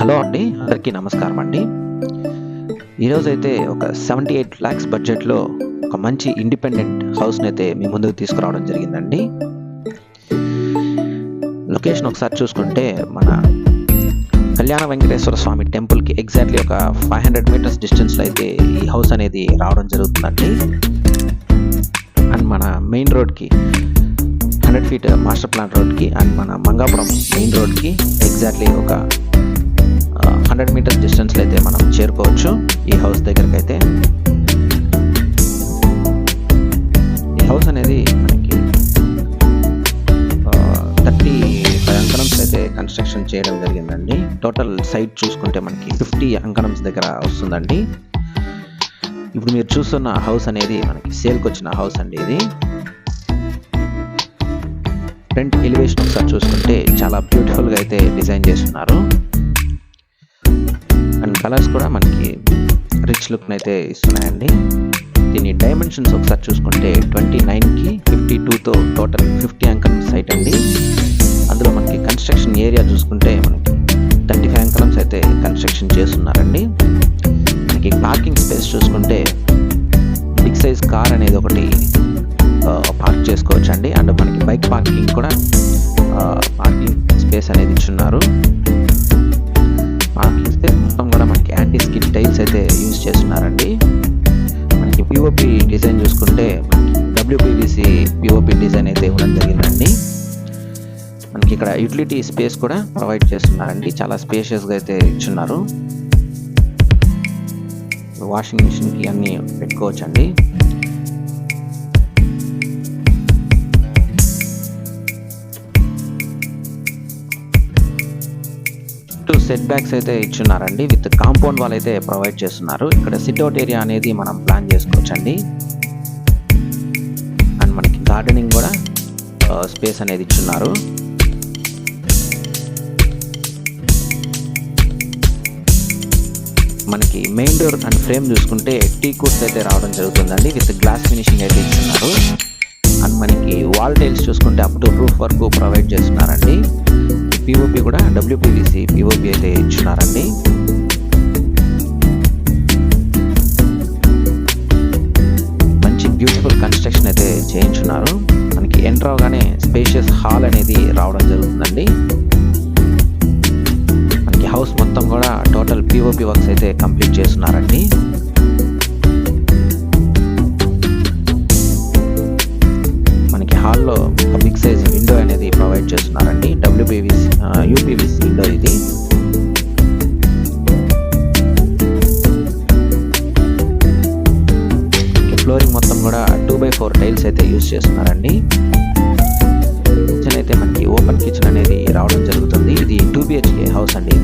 Hello అండి, అందరికీ నమస్కారం అండి. ఈరోజు అయితే ఒక 78 lakhs బడ్జెట్లో ఒక మంచి ఇండిపెండెంట్ హౌస్ని అయితే మీ ముందుకు తీసుకురావడం జరిగిందండి. లొకేషన్ ఒకసారి చూసుకుంటే మన కళ్యాణ వెంకటేశ్వర స్వామి టెంపుల్కి ఎగ్జాక్ట్లీ ఒక 500 meters డిస్టెన్స్లో అయితే ఈ హౌస్ అనేది రావడం జరుగుతుందండి. అండ్ మన మెయిన్ రోడ్కి 100 feet మాస్టర్ ప్లాన్ రోడ్కి అండ్ మన మంగాపురం మెయిన్ రోడ్కి ఎగ్జాక్ట్లీ ఒక 100 meters డిస్టెన్స్లో అయితే మనం చేరుకోవచ్చు ఈ హౌస్ దగ్గరికి అయితే. ఈ హౌస్ అనేది మనకి 35 అంకణమ్స్ అయితే కన్స్ట్రక్షన్ చేయడం జరిగిందండి. టోటల్ సైట్ చూసుకుంటే మనకి 50 అంకణమ్స్ దగ్గర వస్తుందండి. ఇప్పుడు మీరు చూస్తున్న హౌస్ అనేది మనకి సేల్కి వచ్చిన హౌస్ అండి. ఇది ఫ్రంట్ ఎలివేషన్ ఒకసారి చూసుకుంటే చాలా బ్యూటిఫుల్గా అయితే డిజైన్ చేస్తున్నారు. అండ్ కలర్స్ కూడా మనకి రిచ్ లుక్ని అయితే ఇస్తున్నాయండి. దీని డైమెన్షన్స్ ఒకసారి చూసుకుంటే 29కి 52తో టోటల్ 50 అంకణమ్స్ సైట్ అండి. అందులో మనకి కన్స్ట్రక్షన్ ఏరియా చూసుకుంటే మనకి 35 అంకణమ్స్ అయితే కన్స్ట్రక్షన్ చేస్తున్నారండి. మనకి పార్కింగ్ స్పేస్ చూసుకుంటే బిగ్ సైజ్ కార్ అనేది ఒకటి పార్క్ చేసుకోవచ్చు అండి. అండ్ మనకి బైక్ పార్కింగ్ కూడా పార్కింగ్ స్పేస్ అనేది ఇచ్చున్నారు. పార్కింగ్ స్పేస్ మొత్తం కూడా మనకి యాంటీ స్కిడ్ టైల్స్ అయితే యూజ్ చేస్తున్నారండి. మనకి పిఓపి డిజైన్ చూసుకుంటే మనకి WPVC పిఓపి డిజైన్ అయితే ఇవ్వడం జరిగిందండి. మనకి ఇక్కడ యూటిలిటీ స్పేస్ కూడా ప్రొవైడ్ చేస్తున్నారండి. చాలా స్పేషియస్గా అయితే ఇచ్చున్నారు. వాషింగ్ మిషన్కి అన్నీ పెట్టుకోవచ్చు అండి. సెట్ బ్యాక్స్ అయితే ఇచ్చున్నారండి. విత్ కాంపౌండ్ వాల్ అయితే ప్రొవైడ్ చేస్తున్నారు. ఇక్కడ సిట్అవుట్ ఏరియా అనేది మనం ప్లాన్ చేసుకోవచ్చండి. అండ్ మనకి గార్డెనింగ్ కూడా స్పేస్ అనేది ఇచ్చున్నారు. మనకి మెయిన్ డోర్ అండ్ ఫ్రేమ్ చూసుకుంటే టీకూట్స్ అయితే రావడం జరుగుతుందండి. విత్ గ్లాస్ ఫినిషింగ్ అయితే ఇచ్చున్నారు. అండ్ మనకి వాల్ టైల్స్ చూసుకుంటే అప్ టు రూఫ్ వరకు ప్రొవైడ్ చేస్తున్నారండి. పిఓపి కూడా WPVC పిఓపి అయితే ఇచ్చున్నారండి. మంచి బ్యూటిఫుల్ కన్స్ట్రక్షన్ అయితే చేయించున్నారు. మనకి ఎంటర్ అవగానే స్పేషియస్ హాల్ అనేది రావడం జరుగుతుందండి. మనకి హౌస్ మొత్తం కూడా టోటల్ పిఓపి వర్క్స్ అయితే కంప్లీట్ చేస్తున్నారండి. మనకి హాల్లో ఒక బిగ్ సైజ్ విండో అనేది ప్రొవైడ్ చేస్తున్నారండి. UPVC విండో ఇది. ఫ్లోరింగ్ మొత్తం కూడా 2x4 టైల్స్ అయితే యూజ్ చేస్తున్నారండి. కిచెన్ అయితే మనకి ఓపెన్ కిచెన్ అనేది రావడం జరుగుతుంది. ఇది 2 BHK హౌస్ అండి.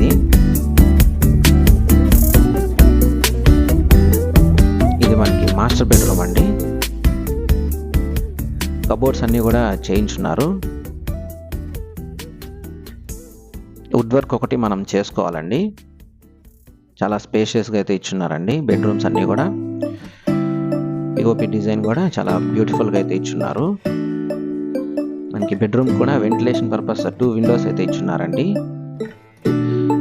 ఇది మనకి మాస్టర్ బెడ్రూమ్ అండి. కబోర్డ్స్ అన్నీ కూడా చేయించున్నారు. వుడ్ వర్క్ ఒకటి మనం చేసుకోవాలండి. చాలా స్పేషియస్గా అయితే ఇచ్చున్నారండి. బెడ్రూమ్స్ అన్నీ కూడా పిఓపి డిజైన్ కూడా చాలా బ్యూటిఫుల్గా అయితే ఇచ్చున్నారు. మనకి బెడ్రూమ్ కూడా వెంటిలేషన్ పర్పస్ 2 విండోస్ అయితే ఇచ్చున్నారండి.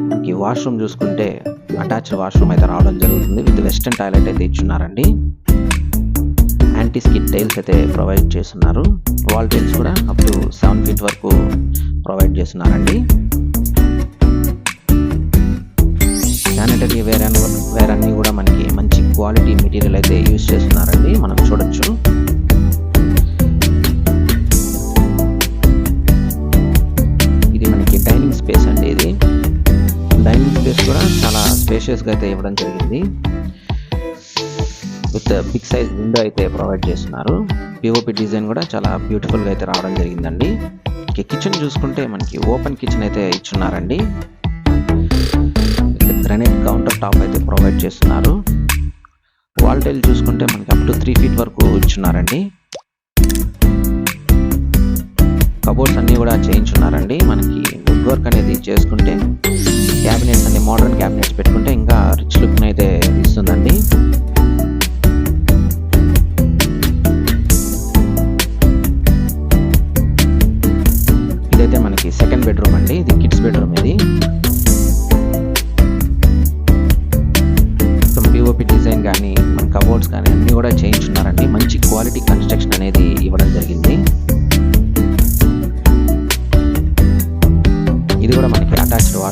మనకి వాష్రూమ్ చూసుకుంటే అటాచ్డ్ వాష్రూమ్ అయితే రావడం జరుగుతుంది. విత్ వెస్టర్న్ టాయిలెట్ అయితే ఇచ్చున్నారండి. యాంటీ స్కిడ్ టైల్స్ అయితే ప్రొవైడ్ చేస్తున్నారు. వాల్ టైల్స్ కూడా అప్ టు 7 feet వరకు ప్రొవైడ్ చేస్తున్నారండి. శానిటరీ వేర్ అన్నీ కూడా మనకి మంచి క్వాలిటీ మెటీరియల్ అయితే యూజ్ చేస్తున్నారండి. మనం చూడొచ్చు. ఇది మనకి డైనింగ్ స్పేస్ అండి. ఇది డైనింగ్ స్పేస్ కూడా చాలా స్పేషియస్గా అయితే ఇవ్వడం జరిగింది. విత్ బిగ్ సైజ్ విండో అయితే ప్రొవైడ్ చేస్తున్నారు. పిఓపి డిజైన్ కూడా చాలా బ్యూటిఫుల్గా అయితే రావడం జరిగిందండి. కిచెన్ చూసుకుంటే మనకి ఓపెన్ కిచెన్ అయితే ఇచ్చున్నారండి. గ్రానైట్ కౌంటర్ టాప్ అయితే ప్రొవైడ్ చేస్తున్నారు. వాల్ టైల్ చూసుకుంటే మనకి అప్ టు 3 feet వరకు ఇచ్చున్నారండి. కబోర్డ్స్ అన్నీ కూడా చేయించున్నారండి. మనకి వుడ్ వర్క్ అనేది చేసుకుంటే క్యాబినెట్స్ అన్ని మోడర్న్ క్యాబినెట్స్ పెట్టుకుంటే ఇంకా రిచ్ లుక్ని అయితే ఇస్తుందండి. ఇదైతే మనకి సెకండ్ బెడ్రూమ్ అండి. ఇది కిడ్స్ బెడ్రూమ్. ఇది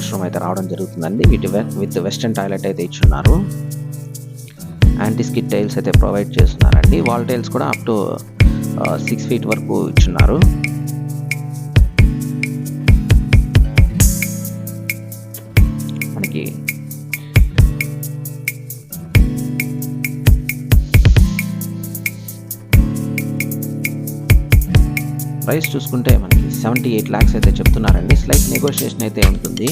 వాష్రూమ్ అయితే రావడం జరుగుతుందండి. విత్ వెస్టర్న్ టాయిలెట్ అయితే ఇచ్చున్నారు. యాంటీ స్కిడ్ టైల్స్ అయితే ప్రొవైడ్ చేస్తున్నారండి. వాల్ టైల్స్ కూడా అప్ టు 6 feet వరకు ఇచ్చున్నారు. మనకి ప్రైస్ చూసుకుంటే మనకి 78 lakhs అయితే చెప్తున్నారండి. స్లైట్ నెగోషియేషన్ అయితే ఉంటుంది.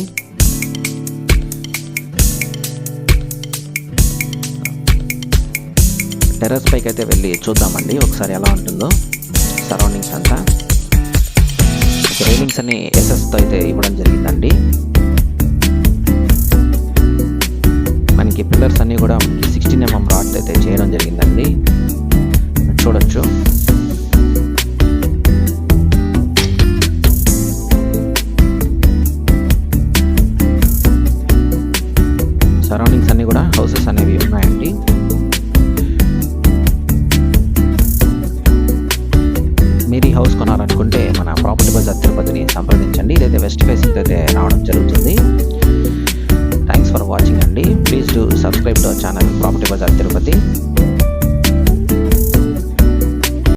టెర్రస్ పైకి అయితే వెళ్ళి చూద్దామండి ఒకసారి ఎలా ఉంటుందో సరౌండింగ్స్ అంతా. రైలింగ్స్ అన్ని ఎస్ఎస్తో అయితే ఇవ్వడం జరిగిందండి. మనకి పిల్లర్స్ అన్నీ కూడా 16 mm రాడ్ అయితే చేయడం జరిగిందండి. చూడొచ్చు. సరౌండింగ్స్ అన్నీ కూడా హౌసెస్ అనేవి ఉన్నాయండి. మీరు ఈ హౌస్ కొనాలనుకుంటే మన ప్రాపర్టీ బజార్ తిరుపతిని సంప్రదించండి. ఇదైతే వెస్ట్ ఫేసింగ్ అయితే రావడం జరుగుతుంది. థ్యాంక్స్ ఫర్ వాచింగ్ అండి. Please do subscribe to our channel property bazaar Tirupati.